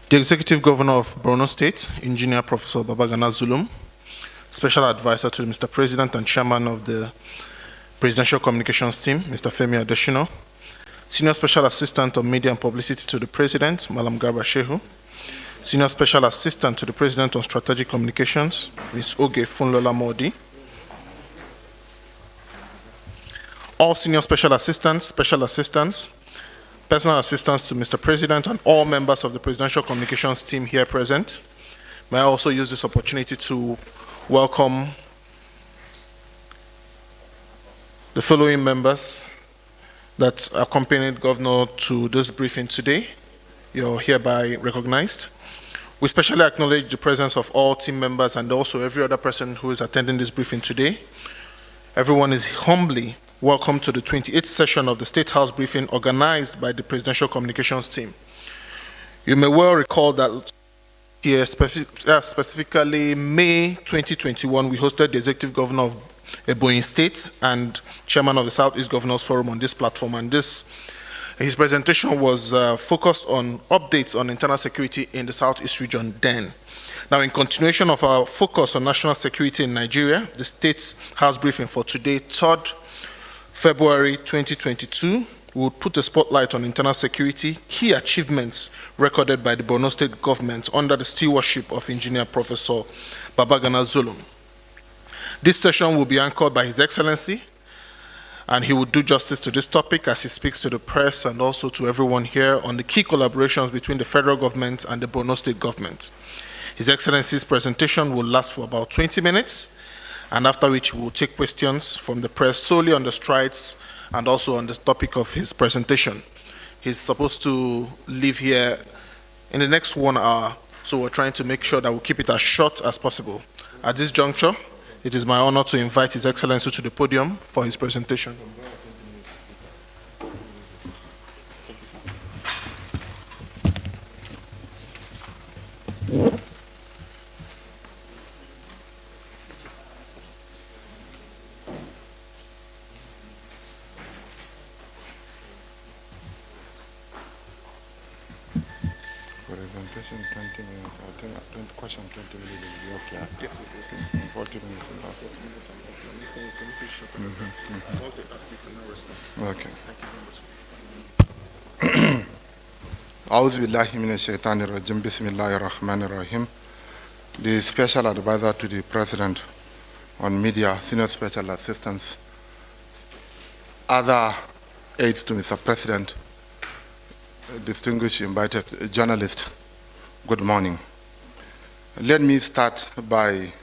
The Executive Governor of Borno State, Engineer Professor Babagana Zulum, Special Advisor to Mr. President and Chairman of the Presidential Communications Team, Mr. Femi Adesina, Senior Special Assistant of Media and Publicity to the President, Malam Garba Shehu, Senior Special Assistant to the President on Strategic Communications, Ms. Oge Funlola Modi, all Senior Special Assistants, Personal Assistants to Mr. President, and all members of the Presidential Communications Team here present. May I also use this opportunity to welcome the following members that accompanied Governor to this briefing today. You're hereby recognized. We especially acknowledge the presence of all team members and also every other person who is attending this briefing today. Everyone is humbly welcome to the 28th session of the State House briefing organized by the Presidential Communications Team. You may well recall that year, specifically May 2021, we hosted the Executive Governor of Ebonyi State and Chairman of the Southeast Governors Forum on this platform, and his presentation was focused on updates on internal security in the Southeast region then. Now, in continuation of our focus on national security in Nigeria, the State House briefing for today, 3rd February 2022, will put a spotlight on internal security, key achievements recorded by the Borno State government under the stewardship of Engineer Professor Babagana Zulum. This session will be anchored by His Excellency, and he will do justice to this topic as he speaks to the press and also to everyone here on the key collaborations between the federal government and the Borno State government. His Excellency's presentation will last for about 20 minutes, and after which we will take questions from the press solely on the strides and also on the topic of his presentation. He's supposed to leave here in the next 1 hour, so we're trying to make sure that we keep it as short as possible. At this juncture, it is my honor to invite His Excellency to the podium for his presentation. Presentation 20 minutes. I think question 20 minutes will be okay. Yes, 40 minutes and half. Once they ask, you can now respond. Okay. Thank you very much. أعوذ بالله من الشيطان الرجيم بسم الله الرحمن الرحيم. The Special Advisor to the President on Media, Senior Special Assistants, other aides to Mr. President, distinguished invited journalists, good morning. Let me start by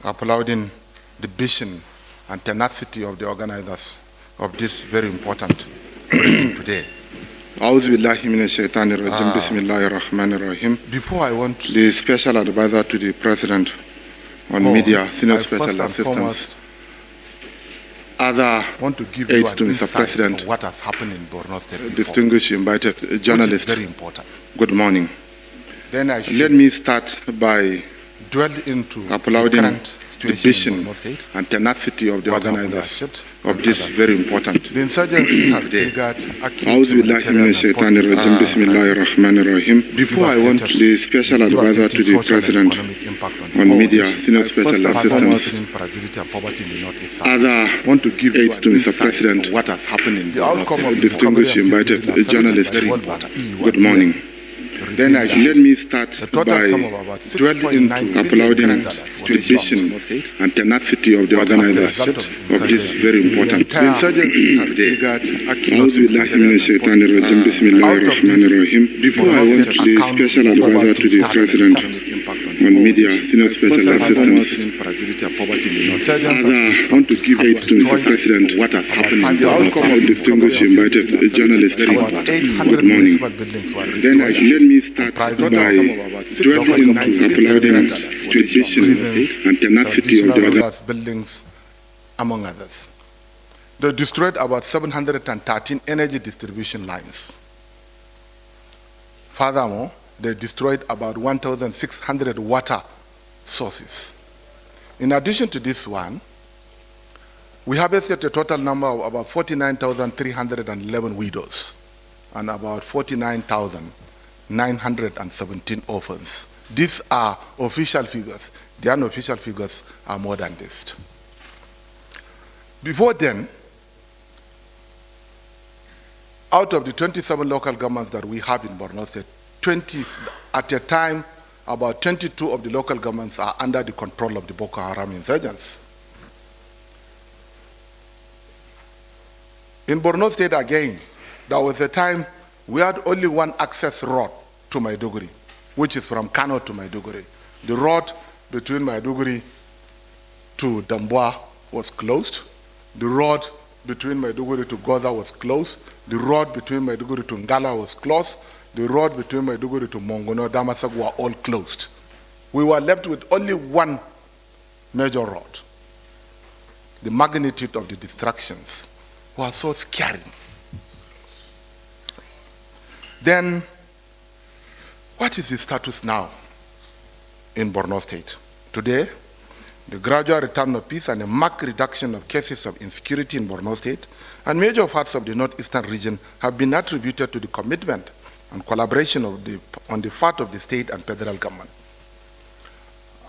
applauding the vision and tenacity of the organizers of this very important briefing today. Before I want to, the Special Advisor to the President on Media, Senior Special Assistants, other aides to Mr. President, what has happened in Borno State, distinguished invited journalists, very important. Good morning. Then Let me start by dwell into applauding the vision State, and tenacity of the organizers of this very important. The insurgency has triggered Before I want the Special Advisor to the President on Media, Senior Special Assistants, other aides to Mr. President, what has happened in Borno State, distinguished invited journalists, good morning. Then let me start by dwell into applauding the vision and tenacity of the organizers of this very important. The insurgency has triggered. Before I want the Special Advisor to the President on Media, Senior Special Assistants, I want to give aids to Mr. President. What has happened in the distinguished invited journalists, good morning. Then let me start by dwelling into applauding the vision and tenacity of the organizers. Buildings, among others. They destroyed about 713 energy distribution lines. Furthermore, they destroyed about 1,600 water sources. In addition to this one, we harvested a total number of about 49,311 widows and about 49,000 917 orphans. These are official figures. The unofficial figures are more than this. Before then, out of the 27 local governments that we have in Borno State, at a time, about 22 of the local governments are under the control of the Boko Haram insurgents. In Borno State again, there was a time we had only one access road to Maiduguri, which is from Kano to Maiduguri. The road between Maiduguri to Damboa was closed. The road between Maiduguri to Goza was closed. The road between Maiduguri to Ngala was closed. The road between Maiduguri to Mongono, Damasak were all closed. We were left with only one major road. The magnitude of the destructions was so scary. Then, what is the status now in Borno State? Today, the gradual return of peace and a marked reduction of cases of insecurity in Borno State and major parts of the northeastern region have been attributed to the commitment and collaboration on the part of the state and federal government.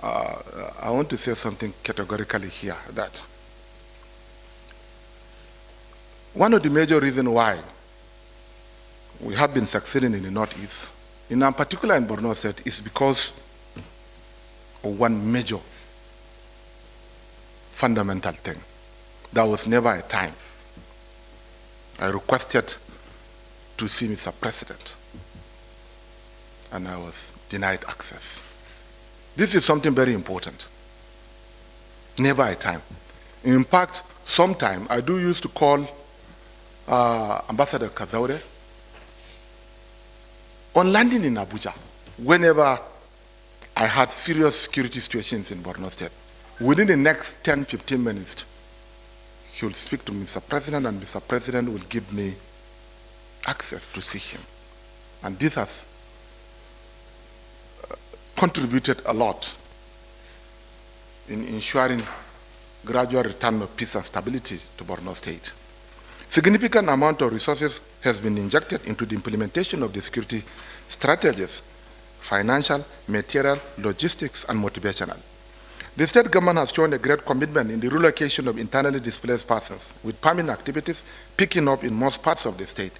I want to say something categorically here, that one of the major reasons why we have been succeeding in the Northeast, in particular in Borno State, is because of one major fundamental thing. There was never a time I requested to see Mr. President, and I was denied access. This is something very important. Never a time. In fact, sometime I do used to call Ambassador Kazaure on landing in Abuja. Whenever I had serious security situations in Borno State, within the next 10-15 minutes, he will speak to Mr. President, and Mr. President will give me access to see him. And this has contributed a lot in ensuring gradual return of peace and stability to Borno State. Significant amount of resources has been injected into the implementation of the security strategies, financial, material, logistics, and motivational. The state government has shown a great commitment in the relocation of internally displaced persons, with permanent activities picking up in most parts of the state.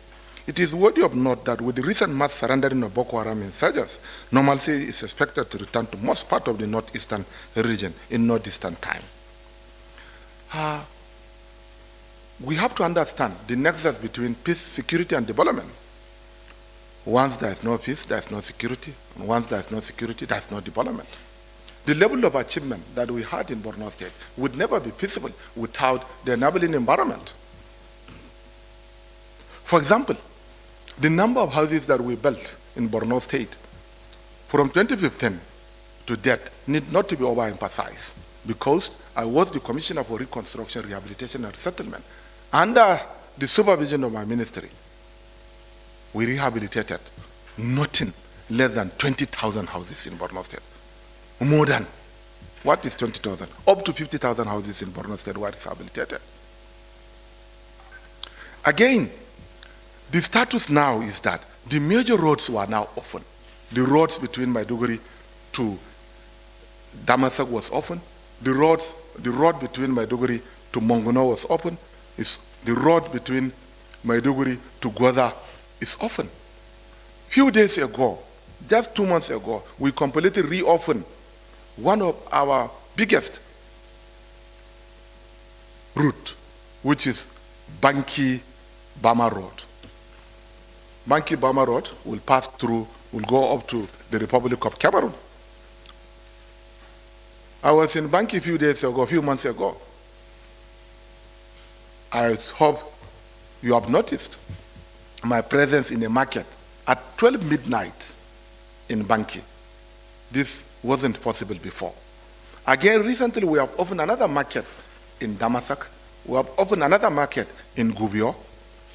It is worthy of note that with the recent mass surrendering of Boko Haram insurgents, normalcy is expected to return to most part of the northeastern region in no distant time. We have to understand the nexus between peace, security, and development. Once there is no peace, there is no security. And once there is no security, there is no development. The level of achievement that we had in Borno State would never be feasible without the enabling environment. For example, the number of houses that we built in Borno State from 2015 to date need not to be overemphasized, because I was the Commissioner for Reconstruction, Rehabilitation, and Resettlement. Under the supervision of my ministry, we rehabilitated nothing less than 20,000 houses in Borno State. More than, what is 20,000? Up to 50,000 houses in Borno State were rehabilitated. Again, the status now is that the major roads were now open. The roads between Maiduguri to Damasak was open. The road between Maiduguri to Mongono was open. The road between Maiduguri to Goza is open. Few days ago, just 2 months ago, we completely reopened one of our biggest route, which is Banki-Bama Road. Banki-Bama Road will pass through, will go up to the Republic of Cameroon. I was in Banki a few months ago. I hope you have noticed my presence in a market at 12 midnight in Banki. This wasn't possible before. Again, recently we have opened another market in Damasak. We have opened another market in Gubio.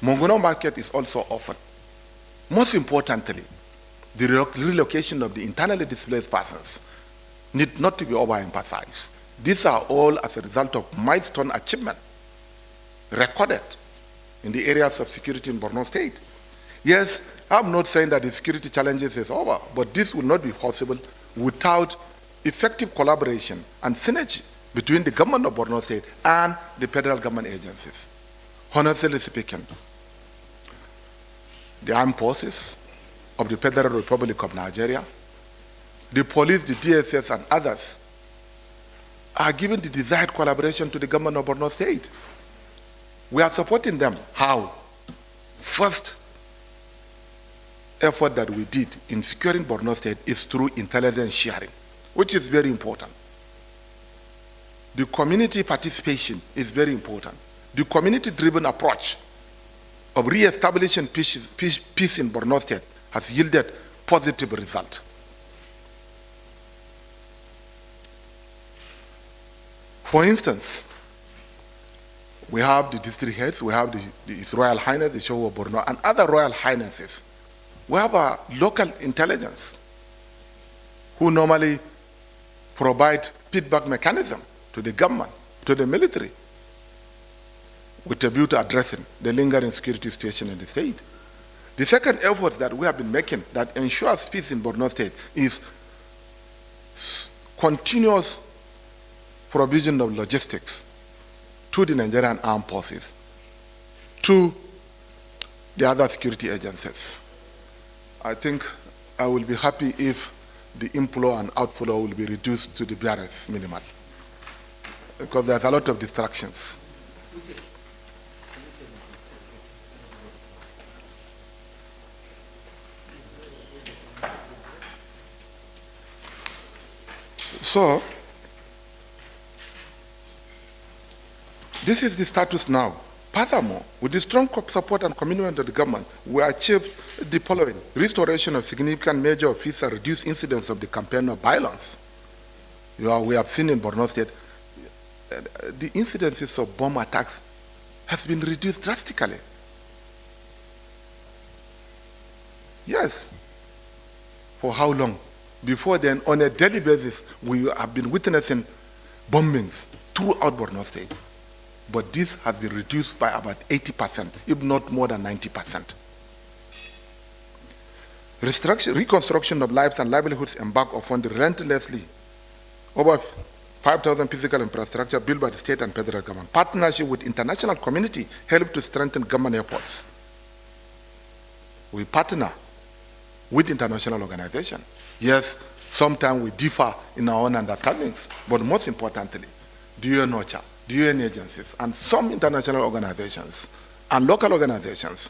Mongono market is also open. Most importantly, the relocation of the internally displaced persons need not to be overemphasized. These are all as a result of milestone achievement recorded in the areas of security in Borno State. Yes, I'm not saying that the security challenges is over, but this will not be possible without effective collaboration and synergy between the government of Borno State and the federal government agencies. Honestly speaking, the armed forces of the Federal Republic of Nigeria, the police, the DSS, and others are giving the desired collaboration to the government of Borno State. We are supporting them. How? First effort that we did in securing Borno State is through intelligence sharing, which is very important. The community participation is very important. The community-driven approach of re-establishing peace in Borno State has yielded positive results. For instance, we have the district heads, we have His Royal Highness, the Show of Borno, and other Royal Highnesses. We have a local intelligence who normally provide feedback mechanism to the government, to the military, with a view to addressing the lingering security situation in the state. The second effort that we have been making that ensures peace in Borno State is continuous provision of logistics to the Nigerian armed forces, to the other security agencies. I think I will be happy if the inflow and outflow will be reduced to the barest minimal, because there's a lot of distractions. So, this is the status now. Furthermore, with the strong support and commitment of the government, we achieved the following: restoration of significant measure of peace and reduced incidents of the campaign of violence. We have seen in Borno State, the incidences of bomb attacks has been reduced drastically. Yes. For how long? Before then, on a daily basis, we have been witnessing bombings throughout Borno State. But this has been reduced by about 80%, if not more than 90%. Reconstruction of lives and livelihoods embarked upon relentlessly over 5,000 physical infrastructure built by the state and federal government. Partnership with international community helped to strengthen government efforts. We partner with international organizations. Yes, sometimes we differ in our own understandings, but most importantly, the UNOCHA, the UN agencies, and some international organizations and local organizations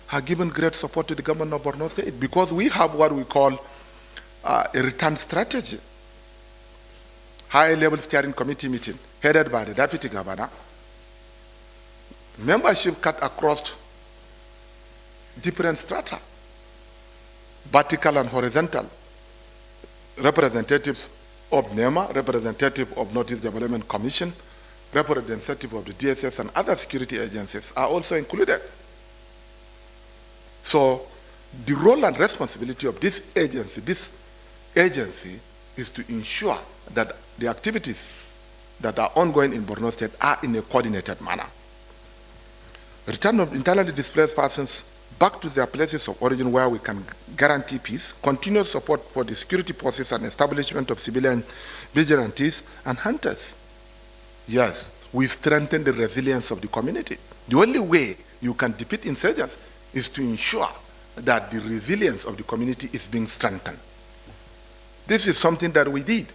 have given great support to the government of Borno State, because we have what we call a return strategy. High-level steering committee meeting headed by the deputy governor. Membership cut across different strata, vertical and horizontal. Representatives of NEMA, representative of Northeast Development Commission, representative of the DSS and other security agencies are also included. So the role and responsibility of this agency is to ensure that the activities that are ongoing in Borno State are in a coordinated manner. Return of internally displaced persons back to their places of origin where we can guarantee peace, continuous support for the security forces and establishment of civilian vigilantes and hunters. Yes, we strengthen the resilience of the community. The only way you can defeat insurgents is to ensure that the resilience of the community is being strengthened. This is something that we did.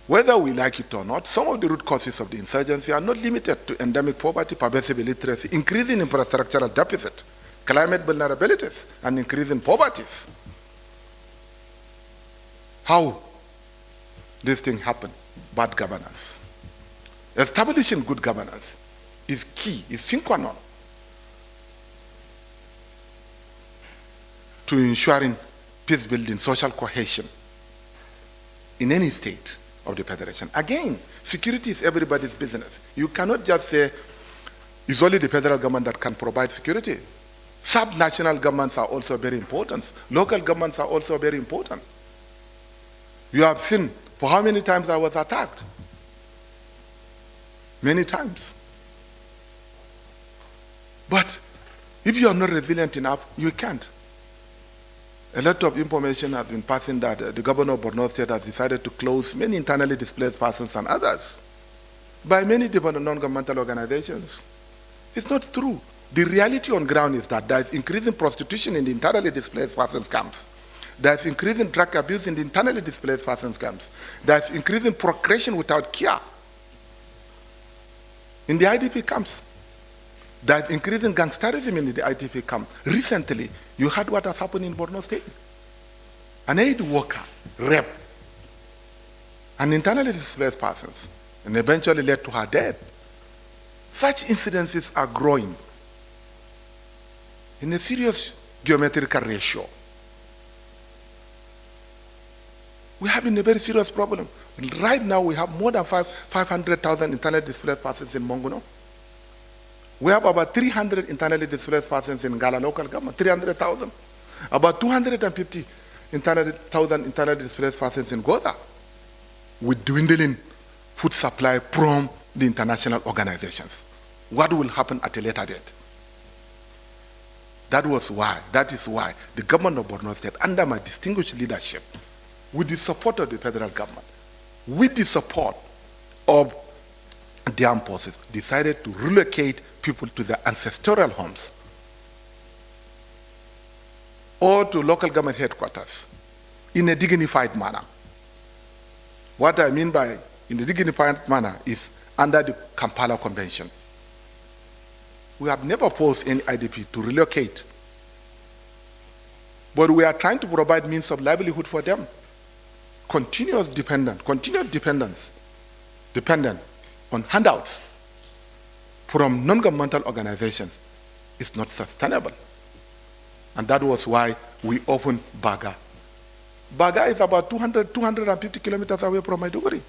Whether we like it or not, some of the root causes of the insurgency are not limited to endemic poverty, pervasive illiteracy, increasing infrastructural deficit, climate vulnerabilities, and increasing poverties. How this thing happen? Bad governance. Establishing good governance is key, is sine qua non to ensuring peace building, social cohesion in any state of the Federation. Again, security is everybody's business. You cannot just say it's only the federal government that can provide security. Sub-national governments are also very important. Local governments are also very important. You have seen for how many times I was attacked. Many times. But if you are not resilient enough, you can't. A lot of information has been passing that the governor of Borno State has decided to close many internally displaced persons and others by many different non-governmental organizations. It's not true. The reality on ground is that there is increasing prostitution in the internally displaced persons camps. There is increasing drug abuse in the internally displaced persons camps. There is increasing procreation without care in the IDP camps. There is increasing gangsterism in the IDP camp. Recently, you heard what has happened in Borno State. An aid worker raped an internally displaced person and eventually led to her death. Such incidences are growing in a serious geometrical ratio. We have a very serious problem. Right now, we have more than 500,000 internally displaced persons in Monguno. We have about 300 internally displaced persons in Gala local government, 300,000. About 250,000 internally displaced persons in Goza, with dwindling food supply from the international organizations. What will happen at a later date? That is why the government of Borno State, under my distinguished leadership, with the support of the federal government, with the support of the armed forces, decided to relocate people to their ancestral homes or to local government headquarters in a dignified manner. What I mean by in a dignified manner is under the Kampala Convention. We have never forced any IDP to relocate, but we are trying to provide means of livelihood for them. Continuous dependence dependent on handouts from non-governmental organizations is not sustainable. And that was why we opened Baga. Baga is about 250 kilometers away from Maiduguri.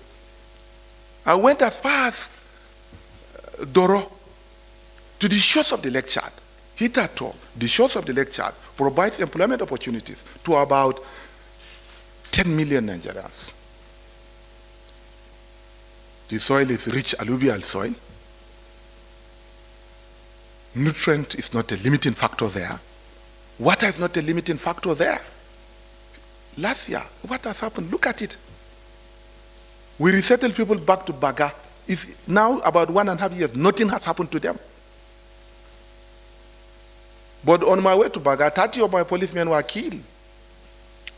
I went as far as Doro, to the shores of the Lake Chad. Hitherto, the shores of the Lake Chad provides employment opportunities to about 10 million Nigerians. The soil is rich alluvial soil. Nutrient is not a limiting factor there. Water is not a limiting factor there. Last year, what has happened? Look at it. We resettled people back to Baga. It's now about 1.5 years. Nothing has happened to them. But on my way to Baga, 30 of my policemen were killed.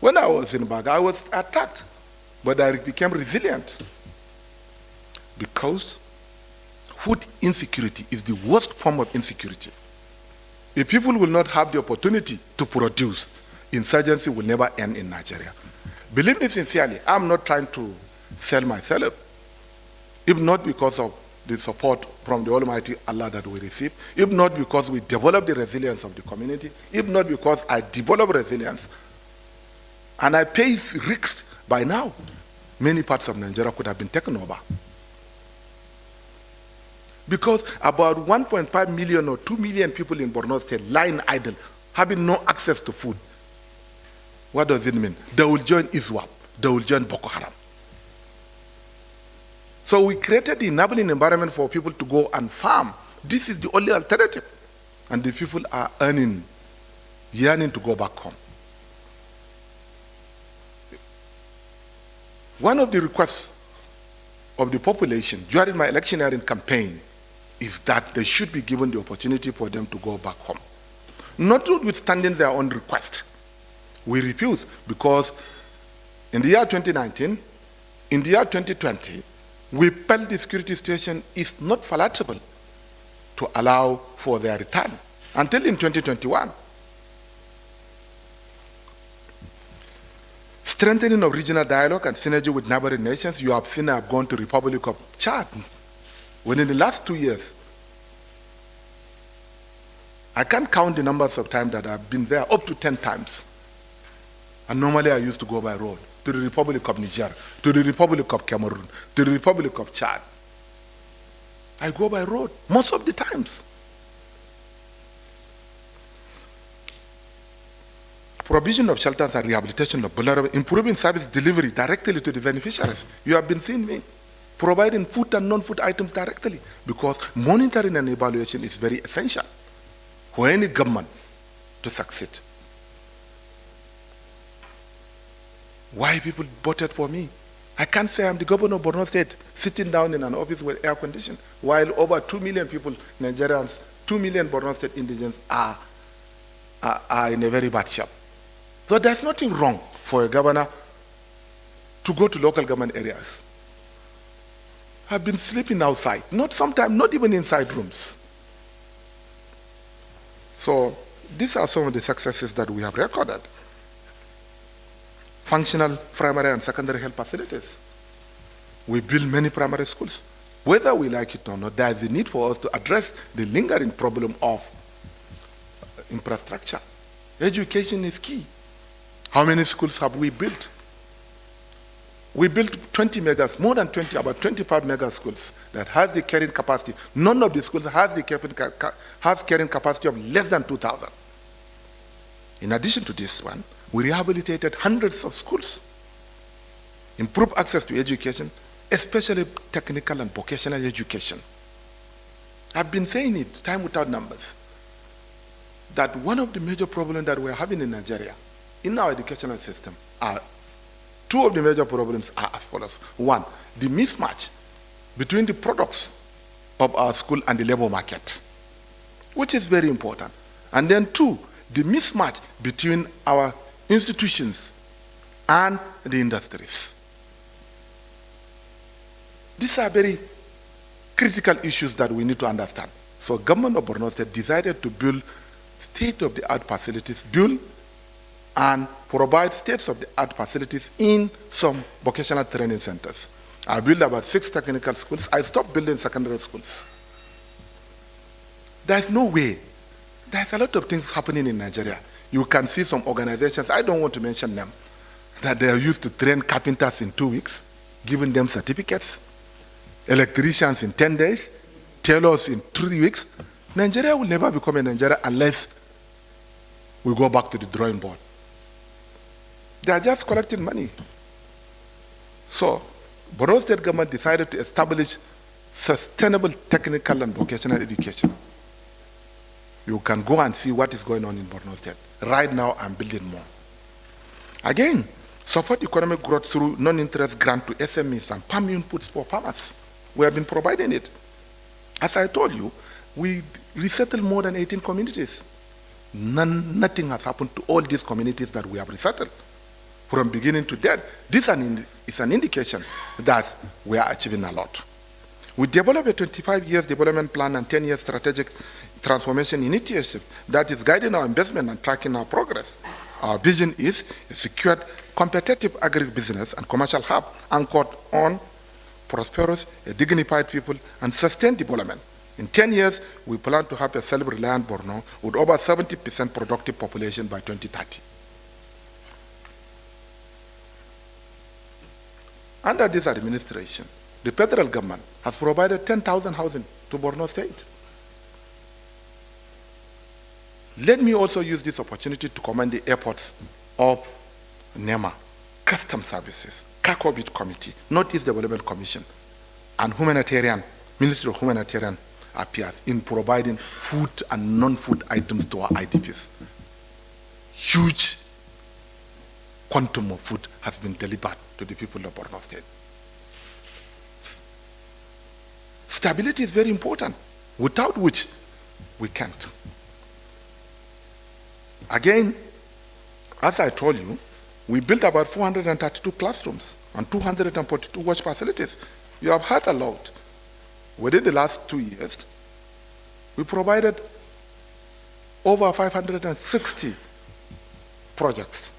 When I was in Baga, I was attacked, but I became resilient. Because food insecurity is the worst form of insecurity. If people will not have the opportunity to produce, insurgency will never end in Nigeria. Believe me sincerely, I'm not trying to sell myself. If not because of the support from the Almighty Allah that we receive, if not because we develop the resilience of the community, if not because I develop resilience, and I pay risks by now, many parts of Nigeria could have been taken over. Because about 1.5 million or 2 million people in Borno State lying idle, having no access to food. What does it mean? They will join ISWAP, they will join Boko Haram. So we created the enabling environment for people to go and farm. This is the only alternative. And the people are yearning to go back home. One of the requests of the population during my electioneering campaign is that they should be given the opportunity for them to go back home. Notwithstanding their own request, we refuse because in the year 2019, in the year 2020, we felt the security situation is not palatable to allow for their return until in 2021. Strengthening of regional dialogue and synergy with neighboring nations, you have seen I have gone to the Republic of Chad. Within the last 2 years, I can't count the numbers of times that I've been there, up to 10 times. And normally I used to go by road to the Republic of Niger, to the Republic of Cameroon, to the Republic of Chad. I go by road most of the times. Provision of shelters and rehabilitation of vulnerable, improving service delivery directly to the beneficiaries. You have been seeing me providing food and non-food items directly because monitoring and evaluation is very essential for any government to succeed. why people voted for me. I can't say I'm the governor of Borno State sitting down in an office with air conditioning, while over 2 million people, Nigerians, 2 million Borno State indigents are in a very bad shape. So there's nothing wrong for a governor to go to local government areas. I've been sleeping outside, not even inside rooms. So these are some of the successes that we have recorded. Functional primary and secondary health facilities. We build many primary schools. Whether we like it or not, there is a need for us to address the lingering problem of infrastructure. Education is key. How many schools have we built? We built 20 megas, more than 20, about 25 mega schools that has the carrying capacity. None of the schools has carrying capacity of less than 2,000. In addition to this one, we rehabilitated hundreds of schools, improved access to education, especially technical and vocational education. I've been saying it time without numbers, that one of the major problems that we're having in Nigeria, in our educational system, two of the major problems are as follows. One, the mismatch between the products of our school and the labor market, which is very important. And then two, the mismatch between our institutions and the industries. These are very critical issues that we need to understand. So government of Borno State decided to build state-of-the-art facilities, build and provide state-of-the-art facilities in some vocational training centers. I built about 6 technical schools. I stopped building secondary schools. There's no way. There's a lot of things happening in Nigeria. You can see some organizations, I don't want to mention them, that they are used to train carpenters in 2 weeks, giving them certificates, electricians in 10 days, tailors in 3 weeks. Nigeria will never become a Nigeria unless we go back to the drawing board. They are just collecting money. So, Borno State government decided to establish sustainable technical and vocational education. You can go and see what is going on in Borno State. Right now, I'm building more. Again, support economic growth through non-interest grant to SMEs and farm inputs for farmers. We have been providing it. As I told you, we resettled more than 18 communities. Nothing has happened to all these communities that we have resettled. From beginning to death, this is an indication that we are achieving a lot. We developed a 25-year development plan and 10-year strategic transformation initiative that is guiding our investment and tracking our progress. Our vision is a secured, competitive agribusiness and commercial hub anchored on prosperous, dignified people, and sustained development. In 10 years, we plan to have a self-reliant Borno with over 70% productive population by 2030. Under this administration, the federal government has provided 10,000 housing to Borno State. Let me also use this opportunity to commend the efforts of NEMA, Custom Services, Kakobit Committee, Northeast Development Commission, and Ministry of Humanitarian Affairs in providing food and non-food items to our IDPs. Huge quantum of food has been delivered to the people of Borno State. Stability is very important, without which we can't. Again, as I told you, we built about 432 classrooms and 242 watch facilities. You have heard a lot. Within the last 2 years, we provided over 560 projects.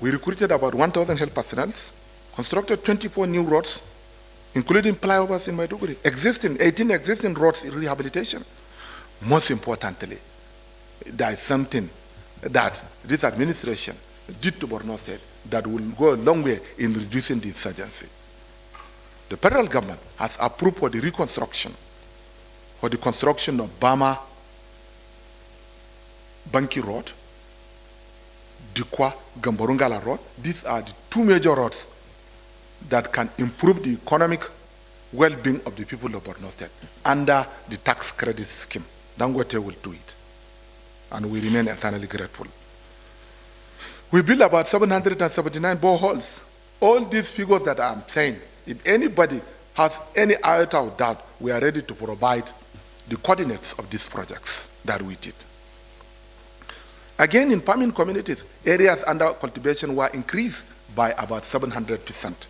We recruited about 1,000 health personnel, constructed 24 new roads, including flyovers in Maiduguri, 18 existing roads in rehabilitation. Most importantly, there is something that this administration did to Borno State that will go a long way in reducing the insurgency. The federal government has approved for the reconstruction, for the construction of Bama Banki Road, Dikwa Gamborungala Road. These are the 2 major roads that can improve the economic well-being of the people of Borno State under the tax credit scheme. Dangote will do it, and we remain eternally grateful. We built about 779 boreholes. All these figures that I'm saying, if anybody has any iota of doubt, we are ready to provide the coordinates of these projects that we did. Again, in farming communities, areas under cultivation were increased by about 700%.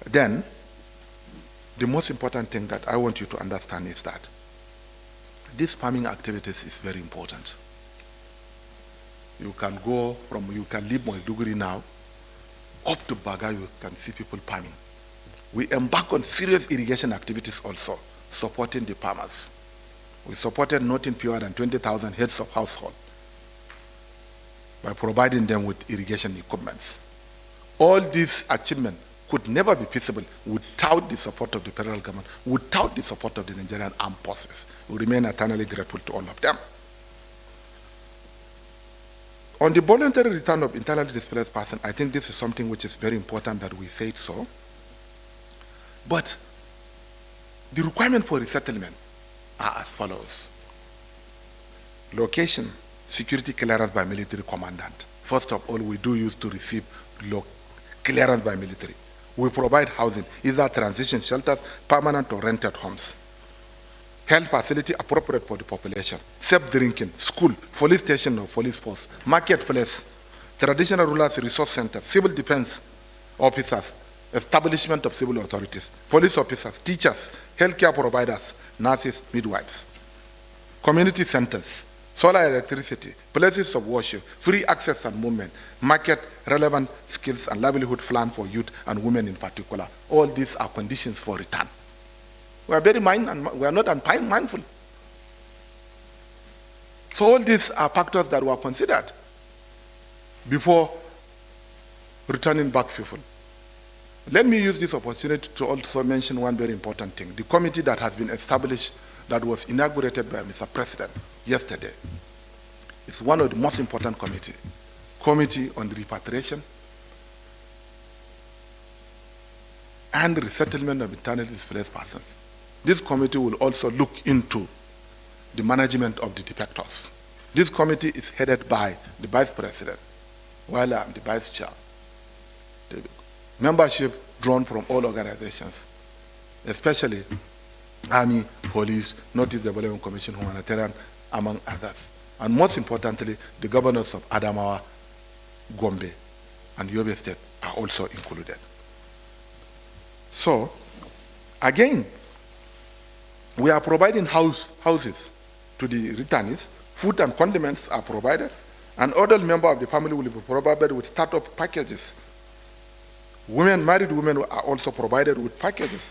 Then, the most important thing that I want you to understand is that these farming activities is very important. You can leave Maiduguri now, up to Baga, you can see people farming. We embark on serious irrigation activities also, supporting the farmers. We supported nothing fewer than 20,000 heads of household by providing them with irrigation equipments. All these achievements could never be feasible without the support of the federal government, without the support of the Nigerian armed forces. We remain eternally grateful to all of them. On the voluntary return of internally displaced persons, I think this is something which is very important that we say it so. But the requirement for resettlement are as follows. Location, security clearance by military commandant. First of all, we do use to receive clearance by military. We provide housing, either transition shelters, permanent or rented homes. Health facility appropriate for the population. Safe drinking, school, police station or police post, marketplace, traditional rulers resource center, civil defense officers, establishment of civil authorities, police officers, teachers, healthcare providers, nurses, midwives. Community centers, solar electricity, places of worship, free access and movement, market relevant skills and livelihood plan for youth and women in particular. All these are conditions for return. We are very we are not mindful. So all these are factors that were considered before returning back people. Let me use this opportunity to also mention one very important thing. The committee that has been established, that was inaugurated by Mr. President yesterday, is one of the most important committees. Committee on Repatriation and Resettlement of Internally Displaced Persons. This committee will also look into the management of the defectors. This committee is headed by the Vice President, while I'm the Vice Chair. The membership drawn from all organizations, especially Army, Police, Northeast Development Commission, Humanitarian, among others. And most importantly, the governors of Adamawa, Gombe, and Yobe State are also included. So, again, we are providing houses to the returnees. Food and condiments are provided. An adult member of the family will be provided with startup packages. Married women are also provided with packages.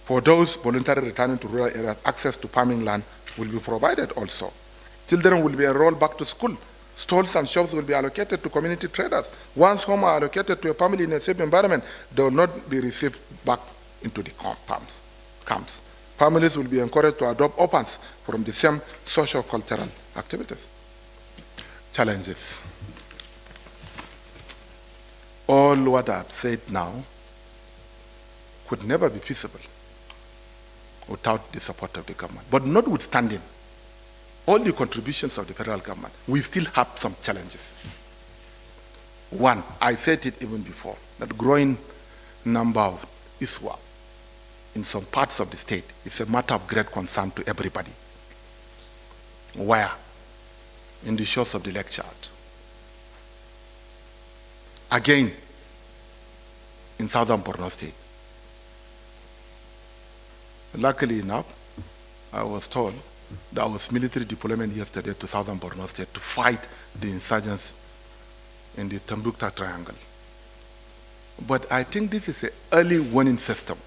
For those voluntarily returning to rural areas, access to farming land will be provided also. Children will be enrolled back to school. Stalls and shops will be allocated to community traders. Once homes are allocated to a family in a safe environment, they will not be received back into the camps. Families will be encouraged to adopt orphans from the same socio-cultural activities. Challenges. All what I've said now could never be feasible without the support of the government. But notwithstanding all the contributions of the federal government, we still have some challenges. One, I said it even before, that growing number of ISWA in some parts of the state is a matter of great concern to everybody. Where? In the shores of the Lake Chad. Again, in southern Borno State. Luckily enough, I was told there was military deployment yesterday to southern Borno State to fight the insurgents in the Tambukta Triangle. But I think this is an early warning system.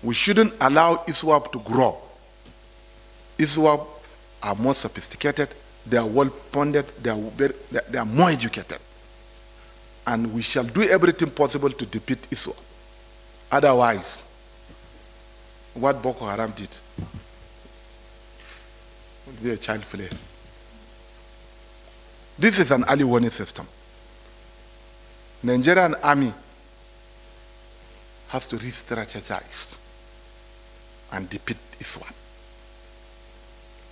We shouldn't allow ISWAP to grow. ISWAP are more sophisticated, they are well-funded, they are more educated. And we shall do everything possible to defeat ISWAP. Otherwise, what Boko Haram did will be a child play. This is an early warning system. Nigerian army has to re-strategize and defeat ISWAP.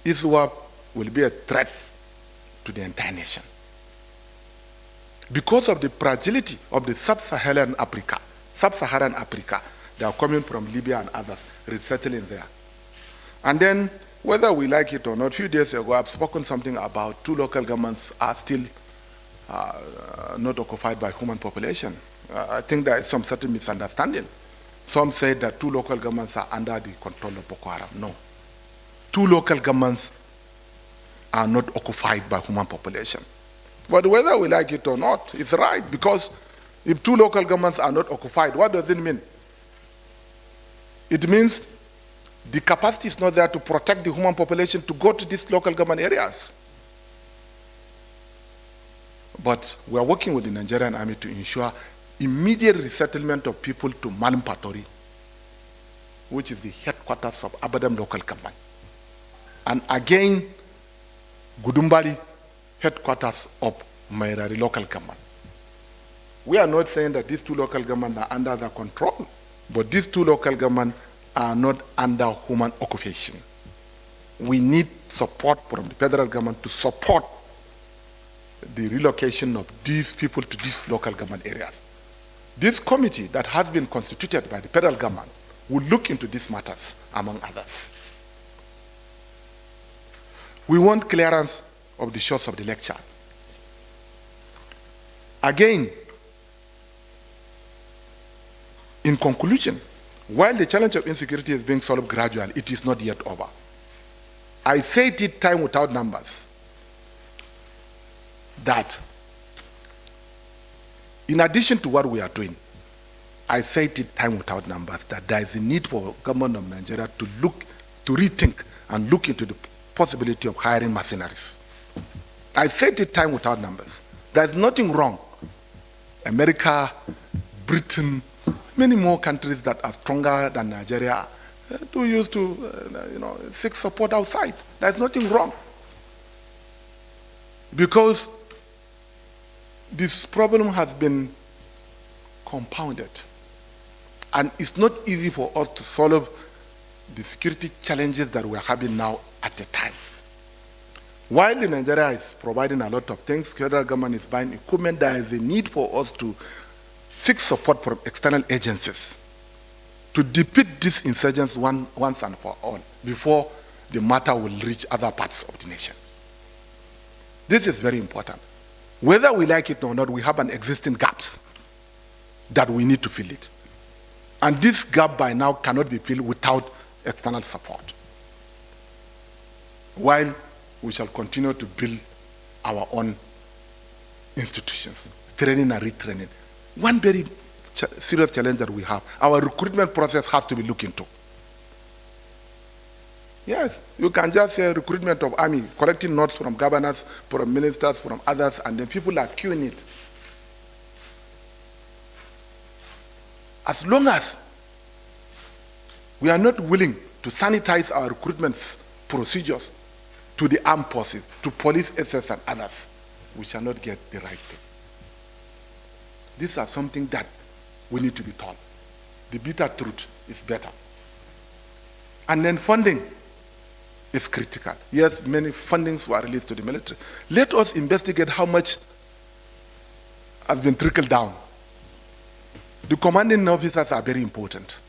ISWAP will be a threat to the entire nation. Because of the fragility of the sub-Saharan Africa, they are coming from Libya and others, resettling there. And then, whether we like it or not, a few days ago, I've spoken something about 2 local governments are still not occupied by human population. I think there is some certain misunderstanding. Some say that 2 local governments are under the control of Boko Haram. No. 2 local governments are not occupied by human population. But whether we like it or not, it's right, because if 2 local governments are not occupied, what does it mean? It means the capacity is not there to protect the human population to go to these local government areas. But we are working with the Nigerian army to ensure immediate resettlement of people to Malampatori, which is the headquarters of Abadam local government. And again, Gudumbali, headquarters of Mairari local government. We are not saying that these 2 local governments are under their control, but these 2 local governments are not under human occupation. We need support from the federal government to support the relocation of these people to these local government areas. This committee that has been constituted by the federal government will look into these matters, among others. We want clearance of the shores of the lecture. Again, in conclusion, while the challenge of insecurity is being solved gradually, it is not yet over. I said it time without numbers, that in addition to what we are doing, I said it time without numbers, that there is a need for government of Nigeria to rethink and look into the possibility of hiring mercenaries. I said it time without numbers. There is nothing wrong. America, Britain, many more countries that are stronger than Nigeria do use to seek support outside. There is nothing wrong. Because this problem has been compounded. And it's not easy for us to solve the security challenges that we're having now at the time. While Nigeria is providing a lot of things, federal government is buying equipment, there is a need for us to seek support from external agencies to defeat these insurgents once and for all, before the matter will reach other parts of the nation. This is very important. Whether we like it or not, we have an existing gaps that we need to fill it. And this gap by now cannot be filled without external support. While we shall continue to build our own institutions, training and retraining. One very serious challenge that we have, our recruitment process has to be looked into. Yes, you can just say recruitment of army, collecting notes from governors, from ministers, from others, and then people are queuing it. As long as we are not willing to sanitize our recruitment procedures to the armed forces, to police, SS, and others, we shall not get the right thing. These are something that we need to be taught. The bitter truth is better. And then funding is critical. Yes, many fundings were released to the military. Let us investigate how much has been trickled down. The commanding officers are very important.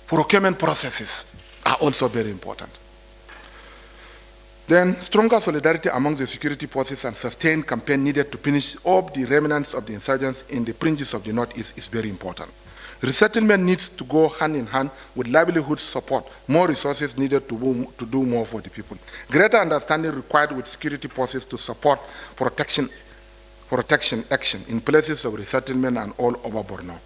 Procurement processes are also very important. Then, stronger solidarity among the security forces and sustained campaign needed to finish off the remnants of the insurgents in the fringes of the Northeast is very important. Resettlement needs to go hand in hand with livelihood support. More resources needed to do more for the people. Greater understanding required with security forces to support protection action in places of resettlement and all over Borno.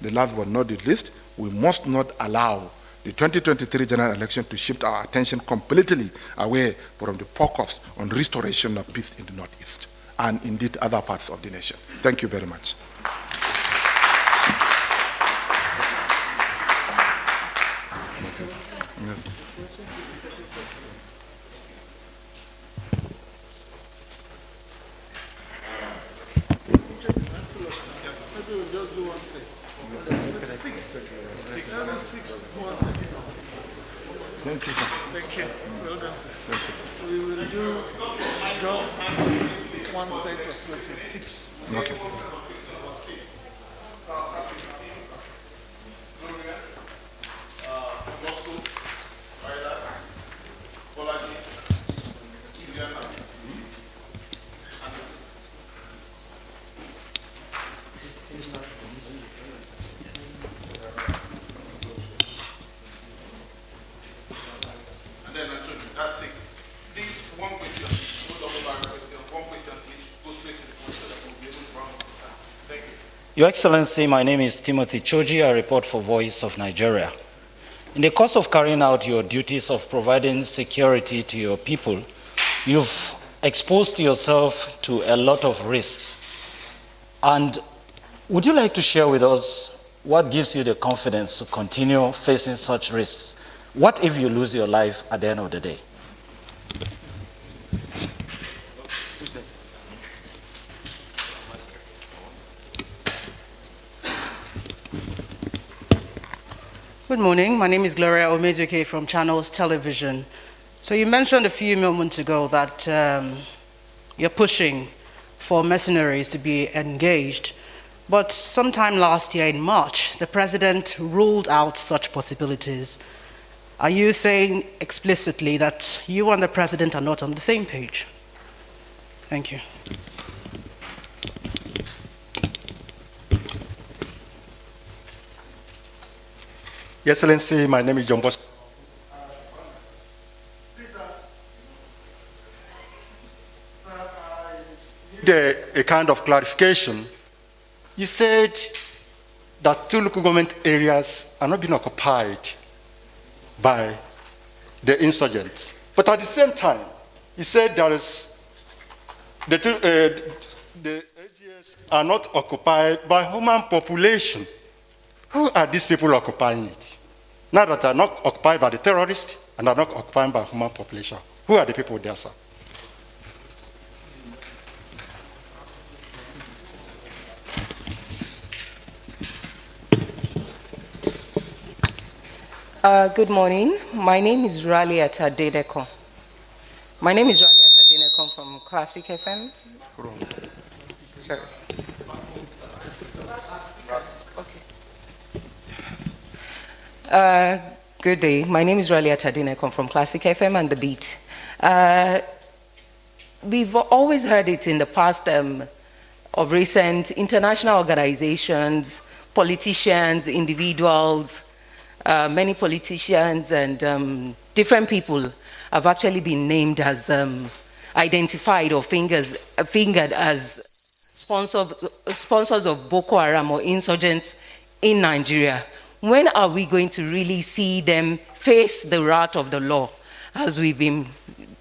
The last but not the least, we must not allow the 2023 general election to shift our attention completely away from the focus on restoration of peace in the Northeast and indeed other parts of the nation. Thank you very much. Thank you, sir. Thank you. Well done, sir. Thank you, sir. We will do just one set of questions, 6. Okay. And then that's 6. Please, one question. One question, please. Go straight to the point so that we'll be able to round up the time. Thank you. Your Excellency, my name is Timothy Choji. I report for Voice of Nigeria. In the course of carrying out your duties of providing security to your people, you've exposed yourself to a lot of risks. And would you like to share with us what gives you the confidence to continue facing such risks? What if you lose your life at the end of the day? Good morning. My name is Gloria Omezuke from Channels Television. So you mentioned a few moments ago that you're pushing for mercenaries to be engaged. But sometime last year in March, the president ruled out such possibilities. Are you saying explicitly that you and the president are not on the same page? Thank you. Your Excellency, my name is John Bosco. A kind of clarification. You said that 2 local government areas are not being occupied by the insurgents. But at the same time, you said there is the AGS are not occupied by human population. Who are these people occupying it? Now that are not occupied by the terrorists and are not occupied by human population. Who are the people there, sir? Good morning. My name is Ralia Tadeneko. From Classic FM. Sorry. Okay. Good day. My name is Ralia Tadeneko from Classic FM and The Beat. We've always heard it in the past of recent international organizations, politicians, individuals, many politicians and different people have actually been named as identified or fingered as sponsors of Boko Haram or insurgents in Nigeria. When are we going to really see them face the wrath of the law as we've been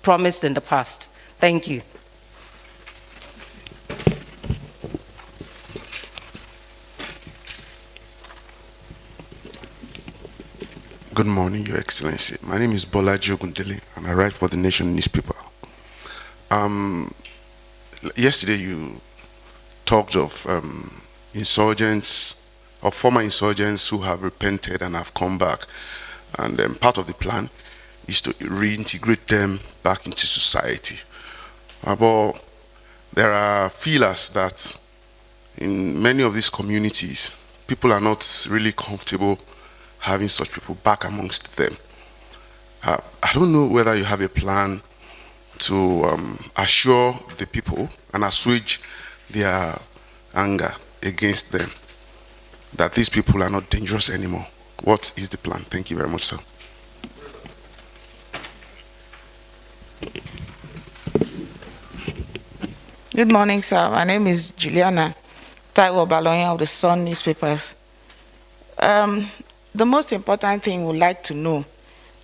promised in the past? Thank you. Good morning, Your Excellency. My name is Bolaji Ogundele, and I write for the Nation newspaper. Yesterday you talked of insurgents, or former insurgents who have repented and have come back. And part of the plan is to reintegrate them back into society. But there are feelers that in many of these communities, people are not really comfortable having such people back amongst them. I don't know whether you have a plan to assure the people and assuage their anger against them, that these people are not dangerous anymore. What is the plan? Thank you very much, sir. Good morning, sir. My name is Juliana Taiwo Baloyan of the Sun newspapers. The most important thing we'd like to know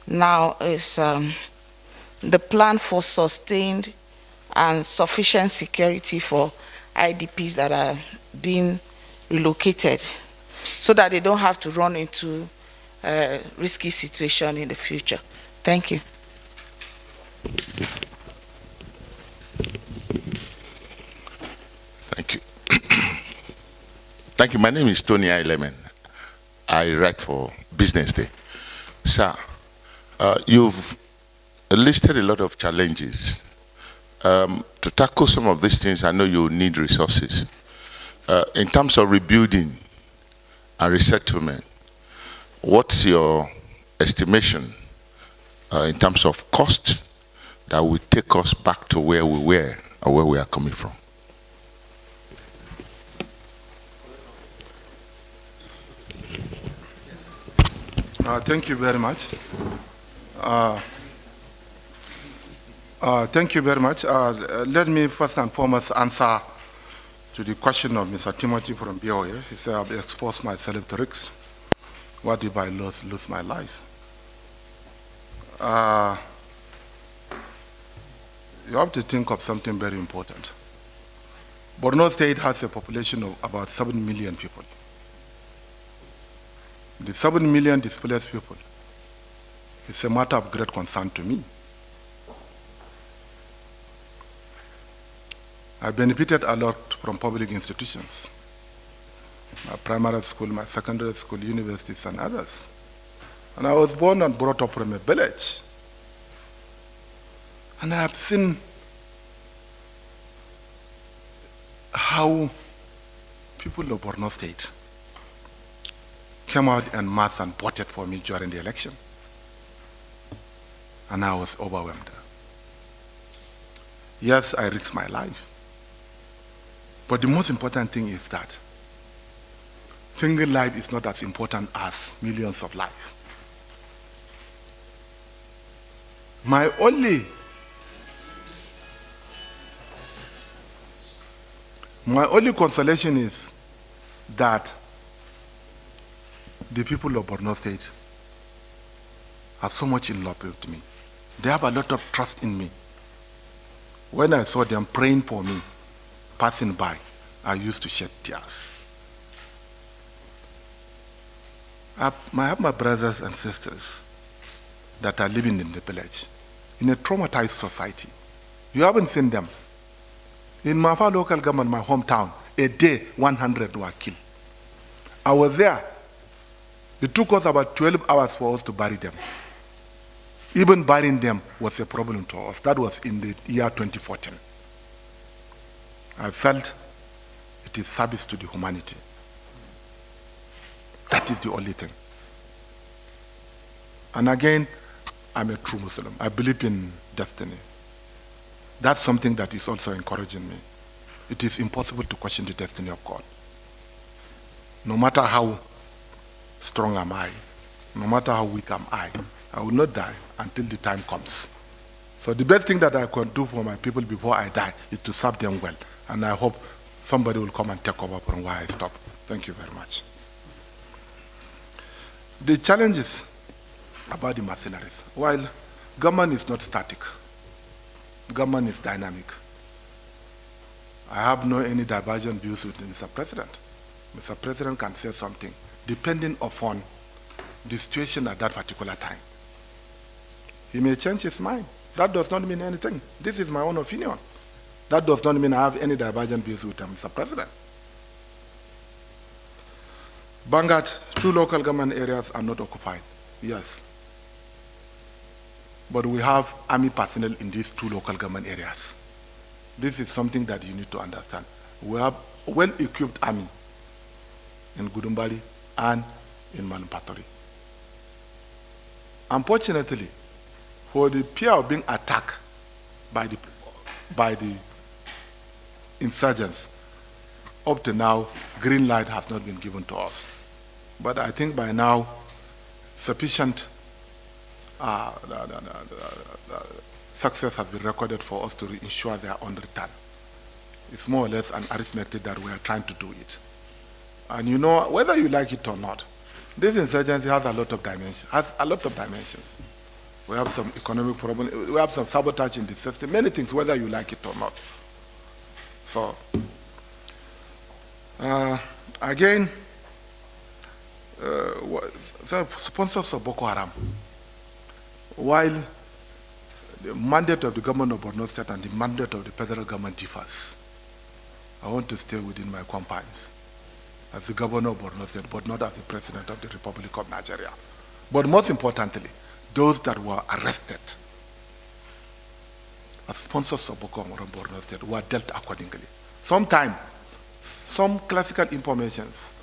now is the plan for sustained and sufficient security for IDPs that are being relocated so that they don't have to run into a risky situation in the future. Thank you. Thank you. Thank you. My name is Tony Ailemen. I write for Business Day. Sir, You've listed a lot of challenges. To tackle some of these things, I know you need resources. In terms of rebuilding and resettlement, what's your estimation in terms of cost that will take us back to where we were or where we are coming from? Thank you very much. Thank you very much. Let me first and foremost answer to the question of Mr. Timothy from BOA. He said, I've exposed myself to risks. What if I lose my life? You have to think of something very important. Borno State has a population of about 7 million people. The 7 million displaced people is a matter of great concern to me. I benefited a lot from public institutions, my primary school, my secondary school, universities, and others. And I was born and brought up from a village. And I have seen how people of Borno State came out en masse and voted for me during the election. And I was overwhelmed. Yes, I risked my life. But the most important thing is that single life is not as important as millions of lives. My only consolation is that the people of Borno State are so much in love with me. They have a lot of trust in me. When I saw them praying for me, passing by, I used to shed tears. I have my brothers and sisters that are living in the village, in a traumatized society. You haven't seen them. In Mafa local government, my hometown, a day, 100 were killed. I was there. It took us about 12 hours for us to bury them. Even burying them was a problem to us. That was in the year 2014. I felt it is service to the humanity. That is the only thing. And again, I'm a true Muslim. I believe in destiny. That's something that is also encouraging me. It is impossible to question the destiny of God. No matter how strong am I, no matter how weak am I will not die until the time comes. So the best thing that I can do for my people before I die is to serve them well. And I hope somebody will come and take over from where I stop. Thank you very much. The challenges about the mercenaries. While government is not static, government is dynamic. I have no any divergent views with Mr. President. Mr. President can say something depending upon the situation at that particular time. He may change his mind. That does not mean anything. This is my own opinion. That does not mean I have any divergent views with Mr. President. Bangat, 2 local government areas are not occupied. Yes. But we have army personnel in these 2 local government areas. This is something that you need to understand. We have a well-equipped army in Gudumbali and in Manupaturi. Unfortunately, for the fear of being attacked by the insurgents, up to now, green light has not been given to us. But I think by now, sufficient success has been recorded for us to ensure their own return. It's more or less an arithmetic that we are trying to do it. And you know, whether you like it or not, this insurgency has a lot of dimensions. We have some economic problems, we have some sabotage in the system, many things, whether you like it or not. So, again, sponsors of Boko Haram, while the mandate of the government of Borno State and the mandate of the federal government differs, I want to stay within my confines as the governor of Borno State, but not as the president of the Republic of Nigeria. But most importantly, those that were arrested as sponsors of Boko Haram Borno State were dealt accordingly. Sometimes, some classical informations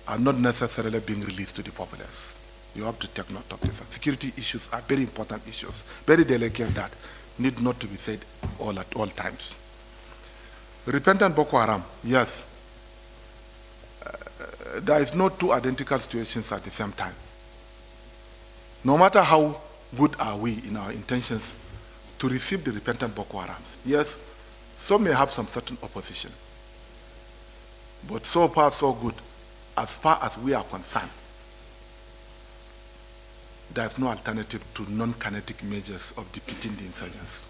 are not necessarily being released to the populace. You have to take note of this. Security issues are very important issues, very delicate that need not to be said at all times. Repentant Boko Haram, yes. There is no two identical situations at the same time. No matter how good are we in our intentions to receive the repentant Boko Haram, yes, some may have some certain opposition. But so far, so good. As far as we are concerned, there is no alternative to non-kinetic measures of defeating the insurgents.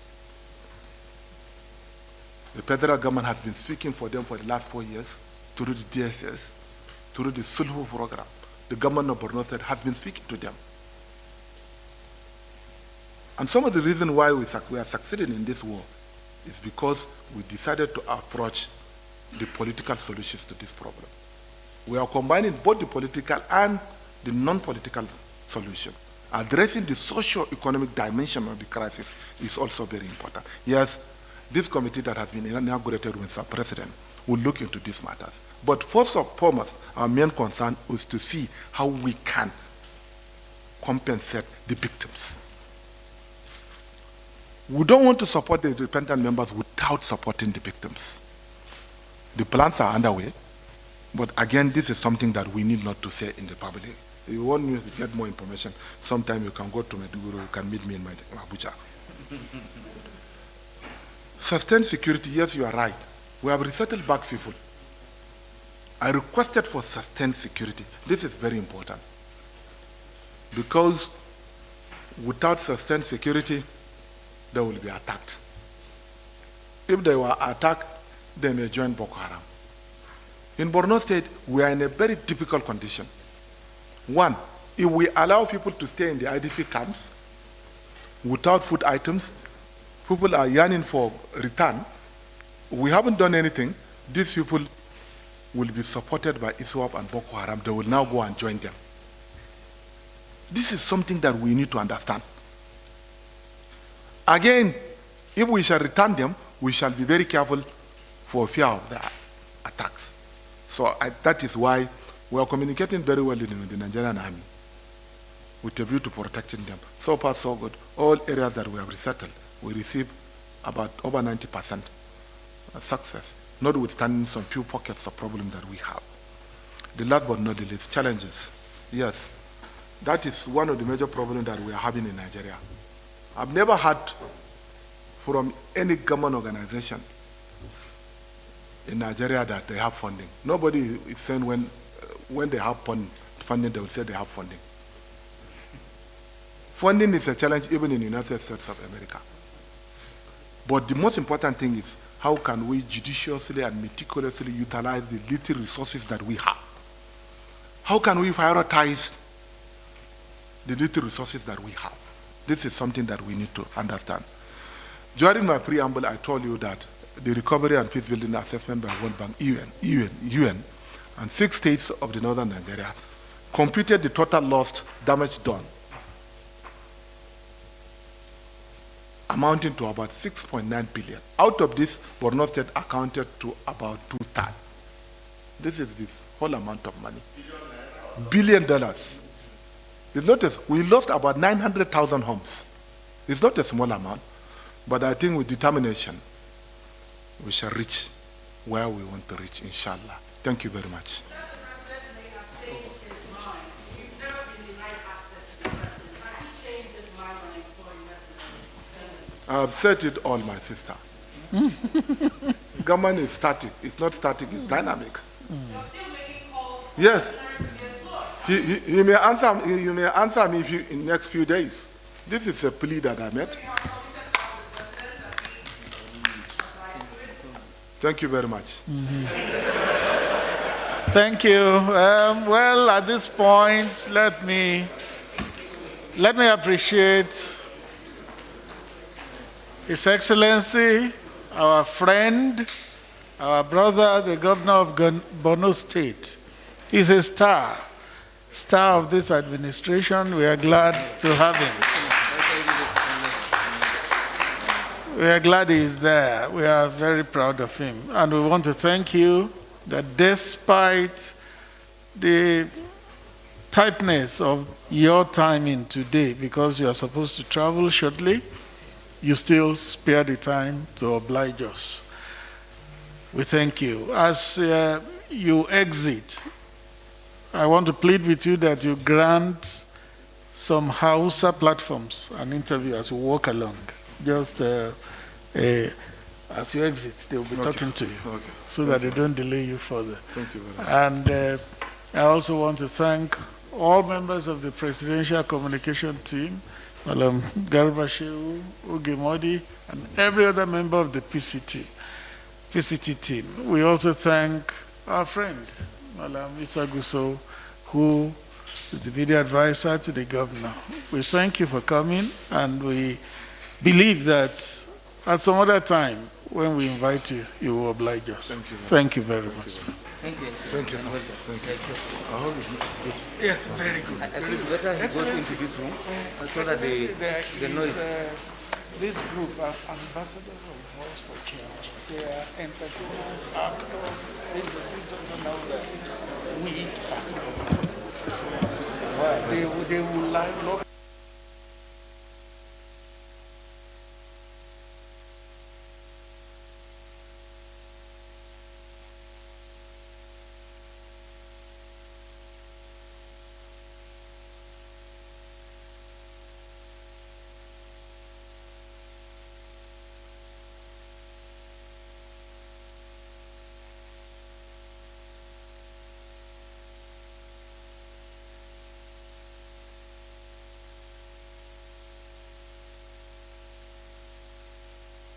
The federal government has been speaking for them for the last 4 years through the DSS, through the Sulhu program. The government of Borno State has been speaking to them. And some of the reasons why we are succeeding in this war is because we decided to approach the political solutions to this problem. We are combining both the political and the non-political solution. Addressing the socio-economic dimension of the crisis is also very important. Yes, this committee that has been inaugurated with the President will look into these matters. But first and foremost, our main concern is to see how we can compensate the victims. We don't want to support the repentant members without supporting the victims. The plans are underway, but again, this is something that we need not to say in the public. If you want me to get more information, sometime you can go to Meduguru, you can meet me in Abuja. Sustained security, yes, you are right. We have resettled back people. I requested for sustained security. This is very important. Because without sustained security, they will be attacked. If they were attacked, they may join Boko Haram. In Borno State, we are in a very difficult condition. One, if we allow people to stay in the IDP camps without food items, people are yearning for return. We haven't done anything. These people will be supported by ISWAP and Boko Haram. They will now go and join them. This is something that we need to understand. Again, if we shall return them, we shall be very careful for fear of the attacks. So that is why we are communicating very well with the Nigerian army with a view to protecting them. So far, so good. All areas that we have resettled, we receive about over 90% success, notwithstanding some few pockets of problem that we have. The last but not the least, challenges. Yes, that is one of the major problems that we are having in Nigeria. I've never heard from any government organization in Nigeria that they have funding. Nobody is saying when they have funding, they will say they have funding. Funding is a challenge even in the United States of America. But the most important thing is how can we judiciously and meticulously utilize the little resources that we have? How can we prioritize the little resources that we have? This is something that we need to understand. During my preamble, I told you that the Recovery and Peace Building Assessment by World Bank, UN, and 6 states of the northern Nigeria computed the total lost, damage done, amounting to about 6.9 billion. Out of this, Borno State accounted to about 2/3. This is this whole amount of money. $1 billion. It's not we lost about 900,000 homes. It's not a small amount, but I think with determination, we shall reach where we want to reach, inshallah. Thank you very much. I've said it all, my sister. Government is static. It's not static, it's dynamic. Yes. He may answer me in the next few days. This is a plea that I made. Thank you very much. Thank you. Well, at this point, let me appreciate His Excellency, our friend, our brother, the governor of Borno State. He's a star. star of this administration. We are glad to have him. We are glad he is there. We are very proud of him. And we want to thank you that despite the tightness of your timing today, because you are supposed to travel shortly, you still spare the time to oblige us. We thank you. As you exit, I want to plead with you that you grant some Hausa platforms an interview as you walk along. Just as you exit, they will be talking to you, so that they don't delay you further. Thank you very much. And I also want to thank all members of the Presidential Communication Team, Malam Garba Shehu, Uge Modi, and every other member of the PCT team. We also thank our friend, Malam Issa Gusso, who is the media advisor to the governor. We thank you for coming, and we believe that at some other time, when we invite you, you will oblige us. Thank you very Thank you very much. Thank you. Thank you. Thank you. I hope it's good. Yes, very good. I think better he goes into this room so that they know this group are ambassadors of Voice for Change. They are entertainers, actors, producers, and all that. We are supporting. They will love